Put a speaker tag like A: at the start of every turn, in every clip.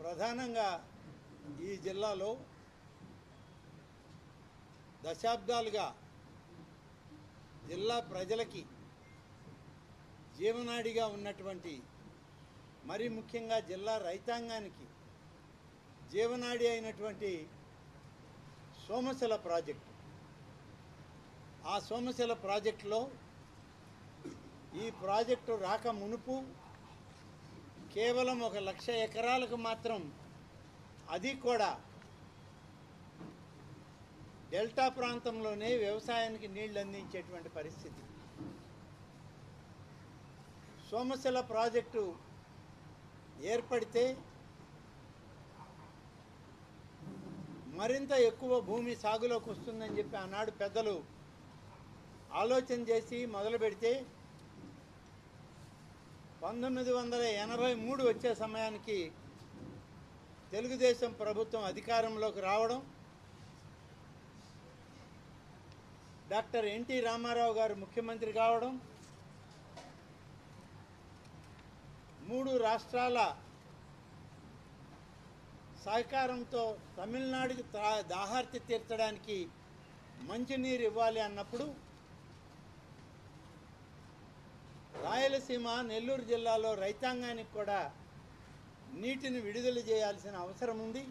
A: ప్రధానంగా ఈ జిల్లాలో దశాబ్దాలుగా జిల్లా ప్రజలకి జీవనాడిగా ఉన్నటువంటి, మరి ముఖ్యంగా జిల్లా రైతాంగానికి జీవనాడి అయినటువంటి సోమశిల ప్రాజెక్టు. ఆ సోమశిల ప్రాజెక్టులో ఈ ప్రాజెక్టు రాక మునుపు కేవలం 1,00,000 ఎకరాలకు మాత్రం, అది కూడా డెల్టా ప్రాంతంలోనే వ్యవసాయానికి నీళ్లు అందించేటువంటి పరిస్థితి. సోమశిల ప్రాజెక్టు ఏర్పడితే మరింత ఎక్కువ భూమి సాగులోకి వస్తుందని చెప్పి ఆనాడు పెద్దలు ఆలోచన చేసి మొదలు పెడితే 1983 వచ్చే సమయానికి తెలుగుదేశం ప్రభుత్వం అధికారంలోకి రావడం, డాక్టర్ ఎన్టీ రామారావు గారు ముఖ్యమంత్రి కావడం, 3 రాష్ట్రాల సహకారంతో తమిళనాడుకి దాహార్తి తీర్చడానికి మంచినీరు ఇవ్వాలి అన్నప్పుడు రాయలసీమ, నెల్లూరు జిల్లాలో రైతాంగానికి కూడా నీటిని విడుదల చేయాల్సిన అవసరం ఉంది.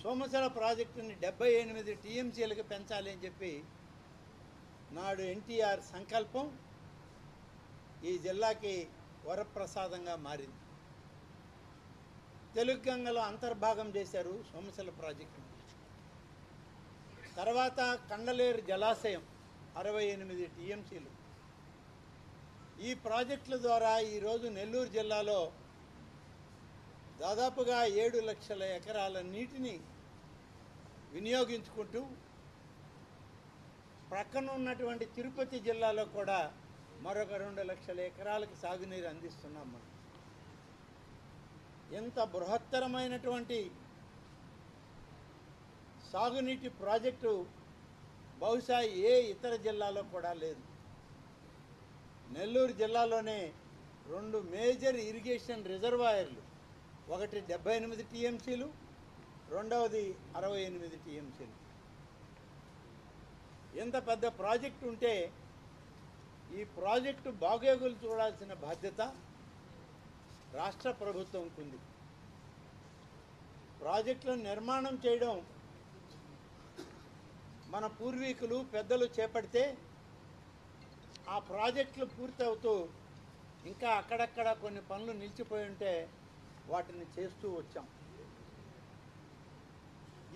A: సోమశిల ప్రాజెక్టుని 78 టీఎంసీలకు పెంచాలి అని చెప్పి నాడు ఎన్టీఆర్ సంకల్పం ఈ జిల్లాకి వరప్రసాదంగా మారింది. తెలుగు గంగలో అంతర్భాగం చేశారు సోమశిల ప్రాజెక్టు. తర్వాత కండలేరు జలాశయం 68 టీఎంసీలు. ఈ ప్రాజెక్టుల ద్వారా ఈరోజు నెల్లూరు జిల్లాలో దాదాపుగా 7 లక్షల ఎకరాల నీటిని వినియోగించుకుంటూ ప్రక్కన ఉన్నటువంటి తిరుపతి జిల్లాలో కూడా మరొక 2 లక్షల ఎకరాలకు సాగునీరు అందిస్తున్నాం మనం. ఎంత బృహత్తరమైనటువంటి సాగునీటి ప్రాజెక్టు బహుశా ఏ ఇతర జిల్లాలో కూడా లేదు. నెల్లూరు జిల్లాలోనే 2 మేజర్ ఇరిగేషన్ రిజర్వాయర్లు, ఒకటి 78 టీఎంసీలు, రెండవది 68 టీఎంసీలు. ఎంత పెద్ద ప్రాజెక్టు ఉంటే ఈ ప్రాజెక్టు బాగోగులు చూడాల్సిన బాధ్యత రాష్ట్ర ప్రభుత్వంకు ఉంది. ప్రాజెక్టులను నిర్మాణం చేయడం మన పూర్వీకులు పెద్దలు చేపడితే ఆ ప్రాజెక్టులు పూర్తవుతూ ఇంకా అక్కడక్కడ కొన్ని పనులు నిలిచిపోయి ఉంటే వాటిని చేస్తూ వచ్చాం.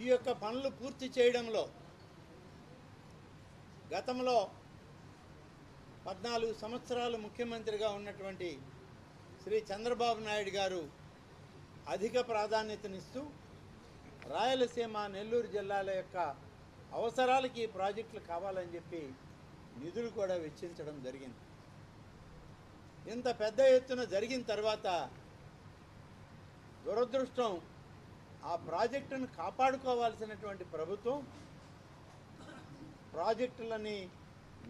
A: ఈ యొక్క పనులు పూర్తి చేయడంలో గతంలో 14 సంవత్సరాలు ముఖ్యమంత్రిగా ఉన్నటువంటి శ్రీ చంద్రబాబు నాయుడు గారు అధిక ప్రాధాన్యతనిస్తూ రాయలసీమ, నెల్లూరు జిల్లాల యొక్క అవసరాలకి ఈ ప్రాజెక్టులు కావాలని చెప్పి నిధులు కూడా వెచ్చించడం జరిగింది. ఇంత పెద్ద ఎత్తున జరిగిన తర్వాత దురదృష్టం, ఆ ప్రాజెక్టును కాపాడుకోవాల్సినటువంటి ప్రభుత్వం ప్రాజెక్టులని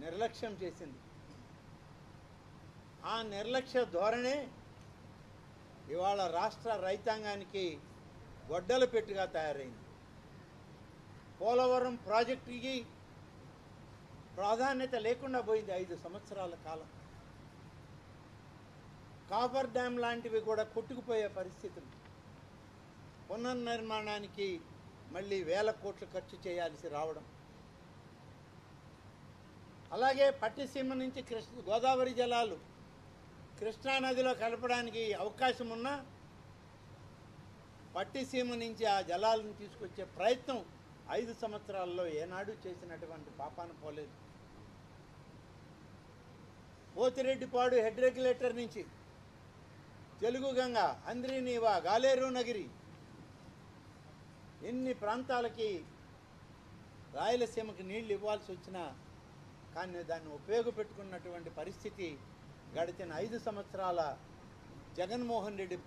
A: నిర్లక్ష్యం చేసింది. ఆ నిర్లక్ష్య ధోరణే ఇవాళ రాష్ట్ర రైతాంగానికి గొడ్డల పెట్టుగా తయారైంది. పోలవరం ప్రాజెక్టుకి ప్రాధాన్యత లేకుండా పోయింది 5 సంవత్సరాల కాలం. కాపర్ డ్యామ్ లాంటివి కూడా కొట్టుకుపోయే పరిస్థితులు. పునర్నిర్మాణానికి మళ్ళీ 1000 కోట్లు ఖర్చు చేయాల్సి రావడం. అలాగే పట్టిసీమ నుంచి గోదావరి జలాలు కృష్ణానదిలో కలపడానికి అవకాశం ఉన్నా పట్టిసీమ నుంచి ఆ జలాలను తీసుకొచ్చే ప్రయత్నం 5 సంవత్సరాల్లో ఏనాడు చేసినటువంటి పాపాన పోలేదు. పోతిరెడ్డిపాడు హెడ్ రెగ్యులేటర్ నుంచి తెలుగు గంగ, అంద్రీనీవా, గాలేరు నగిరి ఎన్ని ప్రాంతాలకి రాయలసీమకి నీళ్లు ఇవ్వాల్సి వచ్చినా కానీ దాన్ని ఉపయోగపెట్టుకున్నటువంటి పరిస్థితి గడిచిన 5 సంవత్సరాల జగన్మోహన్ రెడ్డి